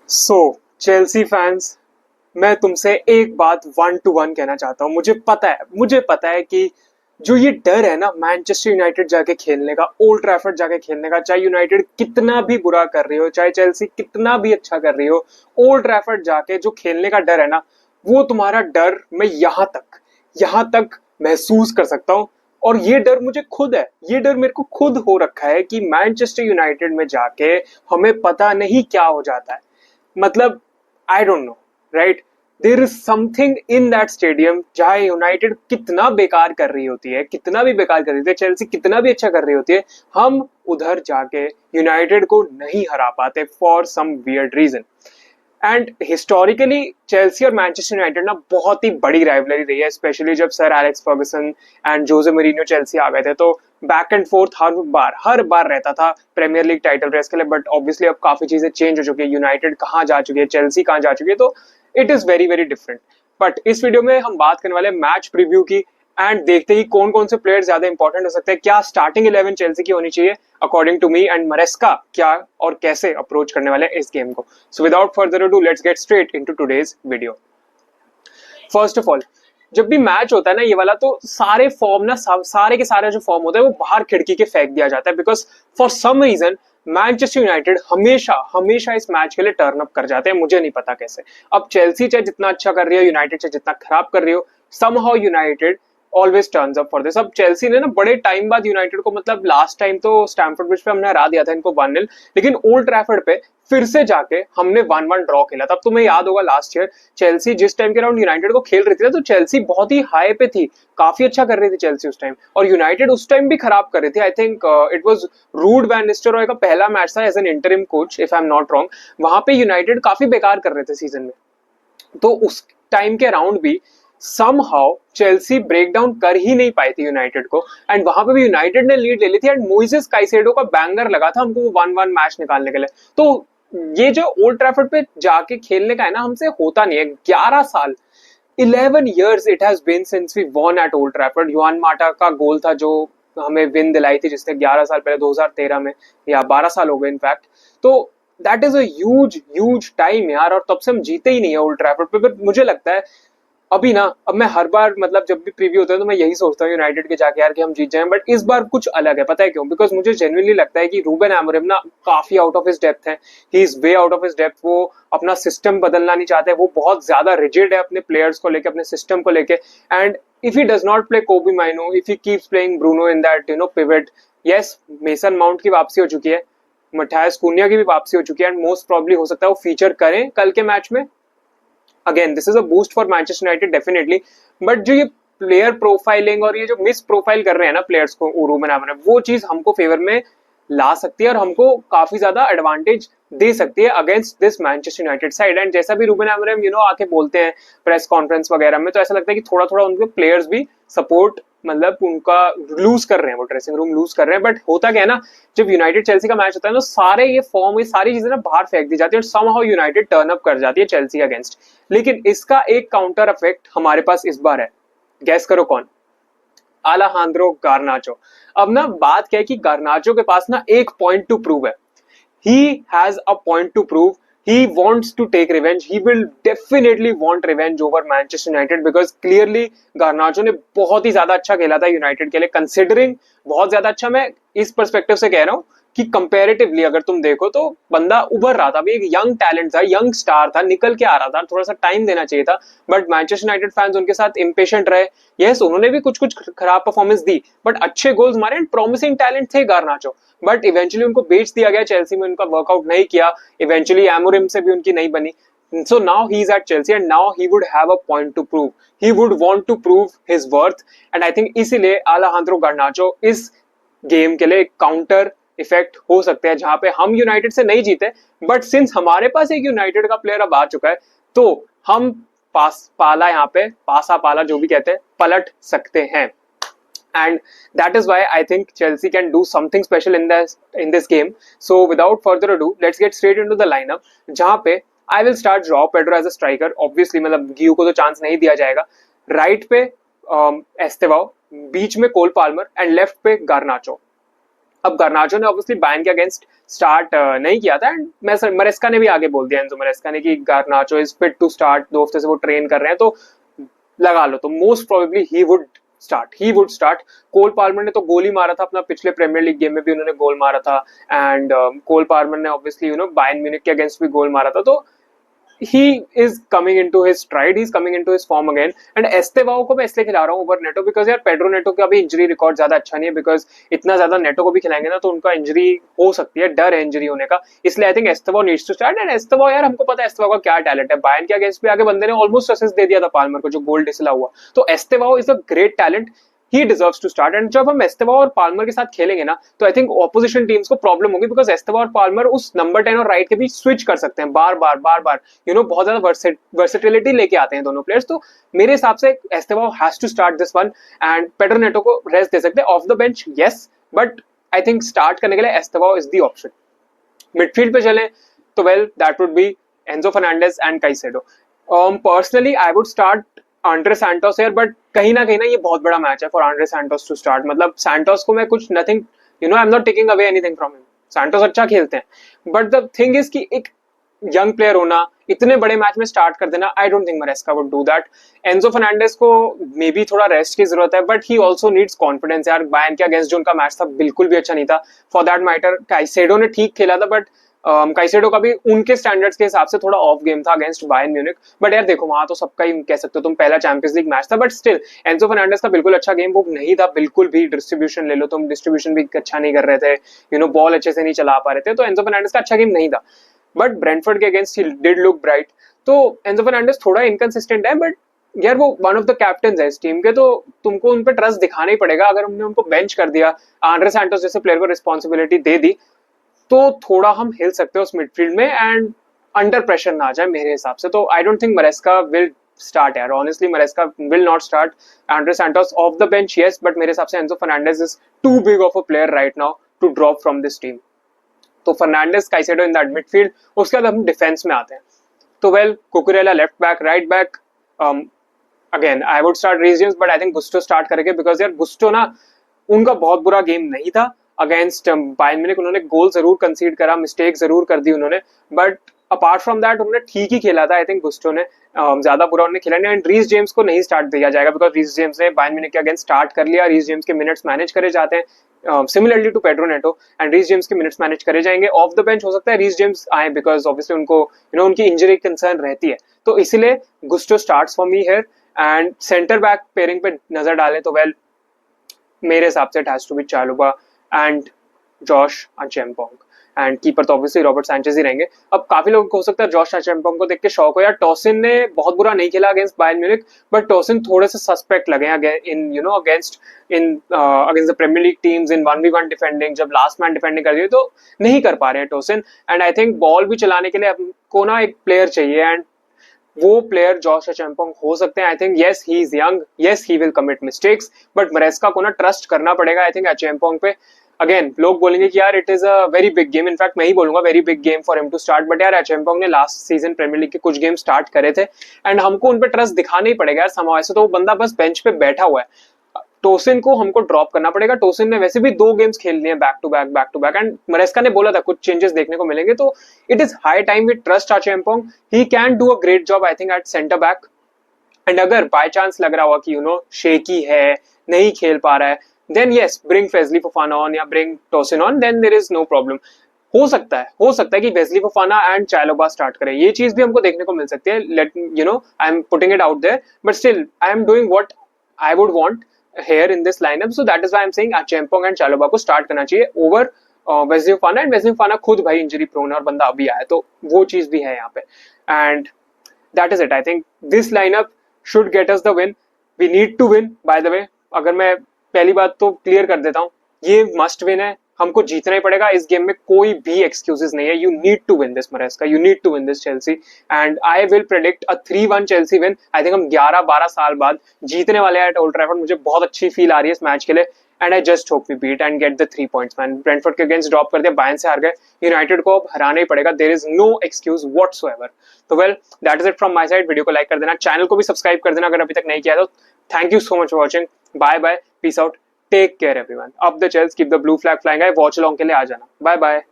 So Chelsea fans, मैं तुमसे एक बात 1 to 1 कहना चाहता हूँ। मुझे पता है कि जो ये डर है ना मैनचेस्टर यूनाइटेड जाके खेलने का, ओल्ड ट्रैफर्ड जाके खेलने का, चाहे यूनाइटेड कितना भी बुरा कर रही हो, चाहे चेल्सी कितना भी अच्छा कर रही हो, ओल्ड ट्रैफर्ड जाके जो खेलने का डर है ना, वो तुम्हारा डर मैं यहाँ तक महसूस कर सकता हूँ। और ये डर मुझे खुद है, ये डर मेरे को खुद हो रखा है कि मैनचेस्टर यूनाइटेड में जाके हमें पता नहीं क्या हो जाता है। मतलब I don't know, right? There is something in that stadium. चाहे यूनाइटेड कितना बेकार कर रही होती है, कितना भी बेकार कर रही है, चेल्सी कितना भी अच्छा कर रही होती है, हम उधर जाके यूनाइटेड को नहीं हरा पाते for some weird reason. And historically Chelsea और मैनचेस्टर यूनाइटेड ना बहुत ही बड़ी राइवलरी रही है, स्पेशली जब sir Alex Ferguson and Jose Mourinho Chelsea आ गए थे। तो बैक एंड फोर्थ हर बार रहता था प्रीमियर लीग टाइटल रेस के लिए। बट ऑब्वियसली अब काफी चीजें चेंज हो चुकी है, यूनाइटेड कहाँ जा चुकी है, चेल्सी कहाँ जा चुकी है, तो it is very very different. But इस वीडियो में हम बात करने वाले मैच प्रीव्यू की, एंड देखते ही कौन कौन से प्लेयर ज्यादा इंपॉर्टेंट हो सकते हैं, क्या स्टार्टिंग 11 चेल्सी की होनी चाहिए according to me, and Maresca क्या और कैसे अप्रोच करने वाले हैं इस गेम को। So without further ado let's get straight into today's video. First of all, जब भी मैच होता है ना ये वाला, तो सारे फॉर्म ना सारे के सारे जो फॉर्म होता है वो बाहर खिड़की के फेंक दिया जाता है, because for some reason Manchester United हमेशा हमेशा इस मैच के लिए टर्न अप कर जाते हैं। मुझे नहीं पता कैसे। अब चेल्सी चाहे जितना अच्छा कर रही हो, यूनाइटेड चाहे जितना खराब कर रही हो, somehow United always turns up for this. अब चेल्सी ने ना बड़े टाइम बाद यूनाइटेड को, मतलब लास्ट टाइम तो स्टैमफोर्ड ब्रिज पे हमने हरा दिया था इनको 1-0, लेकिन ओल्ड ट्रैफर्ड पे फिर से जाके हमने 1-1 ड्रॉ खेला था। अब तुम्हें याद होगा लास्ट ईयर चेल्सी जिस टाइम के अराउंड यूनाइटेड को खेल रही थी ना, तो चेल्सी बहुत ही हाई पे थी, काफी अच्छा कर रही थी चेल्सी उस टाइम, और यूनाइटेड उस टाइम भी खराब कर रही थी। I think it was Ruud van Nistelrooy का पहला मैच था as an interim coach, if I am not wrong. वहां पे यूनाइटेड काफी बेकार कर रहे थे सीजन में, तो उस टाइम के अराउंड भी समहाउ चेल्सी ब्रेक डाउन कर ही नहीं पाई थी यूनाइटेड को, एंड वहां पे भी यूनाइटेड ने लीड ले ली थी, एंड मोइसेस काइसेडो का बैंगर लगा था हमको 1-1 मैच निकालने के लिए। तो ये जो ओल्ड ट्रैफर्ड पे जाके खेलने का है ना, हमसे होता नहीं है। 11 साल, 11 years it has been since we won at Old Trafford. Juan Mata का गोल था जो हमें विन दिलाई थी, जिसने 11 साल पहले 2013 में, या 12 साल हो गए इनफैक्ट। तो that is a huge huge time यार, और तब से हम जीते ही नहीं है ओल्ड ट्रैफर्ड पे। बट मुझे लगता है अभी ना, अब मैं हर बार, मतलब जब भी प्रीव्यू होता है तो मैं यही सोचता हूँ यूनाइटेड के जाके यार कि हम जीत जाएं, बट इस बार कुछ अलग है। पता है क्यों? बिकॉज मुझे जेन्युइनली लगता है कि रूबेन एमोरिम ना काफी आउट ऑफ हिज डेप्थ है। He is way out of his depth. वो अपना सिस्टम बदलना नहीं चाहते, वो बहुत ज्यादा रिजिड है अपने प्लेयर्स को लेके, अपने सिस्टम को लेके। And if he does not play Kobbie Mainoo, if he keeps playing Bruno in that pivot, yes, Mason Mount की वापसी हो चुकी है, मथायस कुन्या की भी वापसी हो चुकी है, एंड मोस्ट प्रॉब्ली हो सकता है वो फीचर करें कल के मैच में। Again this is a boost for Manchester United definitely. But जो ये प्लेयर प्रोफाइलिंग और ये जो मिस प्रोफाइल कर रहे हैं ना प्लेयर्स को रूबेन अमोरिम, वो चीज हमको फेवर में ला सकती है और हमको काफी ज्यादा एडवांटेज दे सकती है against this Manchester United side. And जैसा भी रूबेन अमोरिम आके बोलते हैं प्रेस कॉन्फ्रेंस वगैरह में, तो ऐसा लगता है कि थोड़ा थोड़ा उनके प्लेयर्स भी सपोर्ट, मतलब उनका लूज कर रहे हैं, वो ड्रेसिंग रूम लूज कर रहे हैं। बट होता क्या है ना, जब यूनाइटेड चेल्सी का मैच होता है तो सारे ये फॉर्म, ये सारी चीजें ना बाहर फेंक दी जाती है और समहाउ यूनाइटेड टर्न अप कर जाती है चेल्सी अगेंस्ट। लेकिन इसका एक काउंटर इफेक्ट हमारे पास इस बार है। गैस करो कौन? आलेहांद्रो गार्नाचो। अब ना बात क्या है कि गार्नाचो के पास ना एक पॉइंट टू प्रूव है। he has a point to prove. He wants to take revenge. He will definitely want revenge over Manchester United because clearly Garnacho ने बहुत ही ज्यादा अच्छा खेला था यूनाइटेड के लिए, कंसिडरिंग बहुत ज्यादा अच्छा। मैं इस पर्सपेक्टिव से कह रहा हूँ कि कंपैरेटिवली अगर तुम देखो तो बंदा उभर रहा था, अभी एक यंग टैलेंट था, यंग स्टार था, निकल के आ रहा था, थोड़ा सा टाइम देना चाहिए था। बट मैनचेस्टर यूनाइटेड फैंस उनके साथ इम्पेशेंट रहे। यस, उन्होंने भी कुछ कुछ खराब परफॉर्मेंस दी, बट अच्छे गोल्स मारे, प्रॉमिसिंग टैलेंट थे गार्नाचो। बट इवेंचुअली उनको बेच दिया गया, चेल्सी में उनका वर्कआउट नहीं किया, इवेंचुअली एमोरिम से भी उनकी नहीं बनी। So now he's at Chelsea and now he would have a point to prove. He would want to prove his worth, and I think इसीलिए Alejandro Garnacho इस गेम के लिए काउंटर इफेक्ट हो सकते हैं, जहां पे हम यूनाइटेड से नहीं जीते, बट सिंस हमारे पास एक यूनाइटेड का प्लेयर अब आ चुका है, तो हम पाला यहाँ पे, पासा पाला जो भी कहते हैं, पलट सकते हैं। And that is why I think Chelsea can do something special in this game. So without further ado, let's get straight into the lineup. जहां पे I will start Joao Pedro as a striker. Obviously, मतलब Giyu को तो chance नहीं दिया जाएगा। Right पे एस्तेवाओ, बीच में कोल पाल्मर, एंड लेफ्ट पे गार्नाचो। अब गार्नाचो ने ऑब्वियसली बायर्न के अगेंस्ट स्टार्ट नहीं किया था एंड मरेस्का ने भी आगे बोल दिया, एंजो मरेस्का ने, कि Garnacho is fit to start, 2 हफ्ते से वो ट्रेन कर रहे हैं तो लगा लो। तो most probably he would start. Cole Palmer ने तो गोल ही मारा था अपना पिछले प्रीमियर लीग गेम में भी उन्होंने गोल मारा था, एंड कोल पाल्मर ने ऑब्वियसली बायर्न म्यूनिख के अगेंस्ट भी गोल मारा था। तो he is coming into his stride, he's coming into his form again. And एस्तेवाओ को मैं इसलिए खिला रहा हूँ ओवर नेटो बिकॉज यार पेड्रो नेटो का भी इंजरी रिकॉर्ड ज्यादा अच्छा नहीं है, बिकॉज इतना ज्यादा नेटो को भी खिलाएंगे ना तो उनका इंजरी हो सकती है, डर है इंजरी होने का, इसलिए I think Estevao needs to start. And Estevao यार हमको पता है एस्तेवाओ का क्या टैलेंट है, बायर्न के अगेंस्ट भी आगे बंदे ने ऑलमोस्ट असिस्ट दे दिया था पाल्मर को जो गोल डिसला हुआ। तो एस्तेवाओ is a great talent, he deserves to start. And जब हम एस्तेवाओ और पाल्मर के साथ खेलेंगे ना तो आई थिंक ऑपोजिशन टीम्स को प्रॉब्लम होगी, बिकॉज एस्तेवाओ और पाल्मर उस नंबर 10 और राइट के बीच स्विच कर सकते हैं बार बार बहुत ज्यादा वर्सेटिलिटी लेके आते हैं दोनों प्लेयर्स। तो मेरे हिसाब से Estevao has to start this one and Pedro Neto को रेस्ट दे सकते हैं off the bench, yes, but I think start करने के लिए Estevao is the option. Midfield पे चले तो well that would be Enzo Fernandez and Caicedo. Personally I would start Andrey Santos यार, बट कहीं ना ये बहुत बड़ा मैच है for Andrey Santos to start. मतलब सैंटोस को मैं कुछ nothing I am not taking away anything from him, Santos अच्छा खेलते हैं, बट द थिंग इज कि एक यंग प्लेयर होना, इतने बड़े मैच में स्टार्ट कर देना, आई don't think मरेस्का would do that. Enzo Fernandez को मे बी थोड़ा रेस्ट की जरूरत है, but he also needs confidence यार। बायर्न के अगेंस्ट जो उनका मैच था बिल्कुल भी अच्छा नहीं था, फॉर दैट मैटर काइसेडो ने ठीक खेला था, बट काइसेडो का भी उनके स्टैंडर्ड्स के हिसाब से थोड़ा ऑफ गेम था अगेंस्ट बायर्न म्यूनिख। बट यार देखो वहां तो सबका ही कह सकते हो तुम, पहला चैंपियंस लीग मैच था, बट स्टिल एंजो फर्नांडिस का बिल्कुल अच्छा गेम वो नहीं था बिल्कुल भी। डिस्ट्रीब्यूशन ले लो तुम, डिस्ट्रीब्यूशन भी अच्छा नहीं कर रहे थे, बॉल अच्छे से नहीं चला पा रहे थे, तो एंजो फर्नांडिस का अच्छा गेम नहीं था। बट ब्रेंटफोर्ड के against he did look bright. तो एंजो फर्नांडिस थोड़ा इनकंसिस्टेंट है, बट यार वो वन ऑफ द कैप्टन है इस टीम के, तो तुमको उन पर ट्रस्ट दिखाना ही पड़ेगा। अगर हमने उनको बेंच कर दिया, आंड्रे सैंटोस जैसे प्लेयर को रिस्पॉन्सिबिलिटी दे दी, तो थोड़ा हम हिल सकते हैं उस मिडफील्ड में एंड अंडर प्रेशर ना आ जाए मेरे हिसाब से। तो I don't think Maresca will start यार, honestly Maresca will not start. Andrey Santos off the bench yes, but मेरे हिसाब से Enzo Fernandez is too big of a player right now to drop from this team. तो Fernandez, Caicedo in that midfield. उसके बाद हम defence में आते हैं, तो well Cucurella left back, right back again I would start Reece James, but I think Gusto start करेंगे, because यार गुस्टो ना उनका बहुत बुरा गेम नहीं था अगेंस्ट बायर्न म्यूनिख। उन्होंने गोल जरूर कंसीड करा, मिस्टेक जरूर कर दी उन्होंने, बट अपार्ट फ्रॉम दैट उन्होंने ठीक ही खेला था। आई थिंक गुस्टो ने ज्यादा बुरा उन्होंने खेला नहीं। एंड रीस जेम्स को नहीं स्टार्ट दिया जाएगा, बिकॉज रीस जेम्स ने बायर्न म्यूनिख के अगेंस्ट स्टार्ट कर लिया, रीस जेम्स के मिनट्स मैनेज करे जाते हैं similarly to Pedro Neto, and Reece James के मिनट्स मैनेज करे जाएंगे। ऑफ द बेंच हो सकता है रीस जेम्स आए, बिकॉज ऑब्वियसली उनको उनकी इंजरी कंसर्न रहती है, तो इसीलिए Gusto starts for me here. And centre back pairing पे नजर डालें तो वेल मेरे हिसाब से it has to be Chalobah and Josh Acheampong, and keeper तो ऑब्वियसली रॉबर्ट सैंचेज ही रहेंगे। अब काफी लोगों को हो सकता है जॉश अचेम्पोंग को देख के शौक हो यार, टॉसिन ने बहुत बुरा नहीं खेला against Bayern Munich, but Tosin थोड़े से सस्पेक्ट लगे in against the Premier League teams in 1v1 defending. जब लास्ट मैन डिफेंडिंग कर रही है तो नहीं कर पा रहे हैं Tosin, and I think ball भी चलाने के लिए हमको ना एक प्लेयर चाहिए, एंड वो प्लेयर जॉश अचेम्पोंग हो सकते हैं। I think yes he is young, yes he will commit mistakes, but मरेस्का को ना ट्रस्ट करना पड़ेगा आई थिंक अचेम्पोंग पे। अगेन लोग बोलेंगे कि यार it is a very big game, in fact मैं ही बोलूंगा very big game for him to start, but यार अचेम्पोंग ने लास्ट सीजन प्रीमियर लीग के कुछ गेम स्टार्ट करे थे एंड हमको उन पे ट्रस्ट दिखाना ही पड़ेगा यार समाव। ऐसे तो वो बंदा बस बेंच पे बैठा हुआ है, टोसिन को हमको ड्रॉप करना पड़ेगा। टोसिन ने वैसे भी 2 गेम्स खेल लिए back to back, and Maresca ने बोला था कुछ चेंजेस देखने को मिलेंगे, तो it is high time we trust Acheampong, he can do a great job I think at centre back. And अगर बाय चांस लग रहा हुआ कि शेकी है, नहीं खेल पा रहा है, then yes bring Wesley Fofana on या bring Tosin on, then there is no problem. हो सकता है कि Wesley Fofana and Chalobah start करे, ये चीज भी हमको देखने को मिल सकती है। Let I am putting it out there, but still I am doing what I would want here in this lineup, so that is why I'm saying Acheampong and Chalobah को start करना चाहिए over Wesley Fofana, and Wesley Fofana खुद भाई injury prone है और बंदा अभी आया, तो वो चीज भी है यहाँ पे। and that is it, I think this lineup should get us the win, we need to win by the way। अगर मैं पहली बात तो क्लियर कर देता हूँ, ये मस्ट विन है, हमको जीतना ही पड़ेगा इस गेम में, कोई भी एक्सक्यूजेस नहीं है। You need to win this Maresca, you need to win this Chelsea, and I will predict a 3-1 Chelsea win. I think हम 11-12 साल बाद जीतने वाले हैं एट ओल्ड ट्रैफर्ड, मुझे बहुत अच्छी फील आ रही है इस मैच के लिए, and I just hope we beat and get the 3 points man. Brentford के अगेंस्ट ड्रॉप कर दिया, बायर्न से हार गए, यूनाइटेड को अब हराना ही पड़ेगा, there is no excuse whatsoever. तो well that is it from my side. Video को लाइक कर देना, चैनल को भी सब्सक्राइब कर देना अगर अभी तक नहीं किया तो। Thank you so much for watching, bye bye, peace out, take care everyone, up the Chels, keep the blue flag flying, watch along के लिए आ जाना, बाय बाय।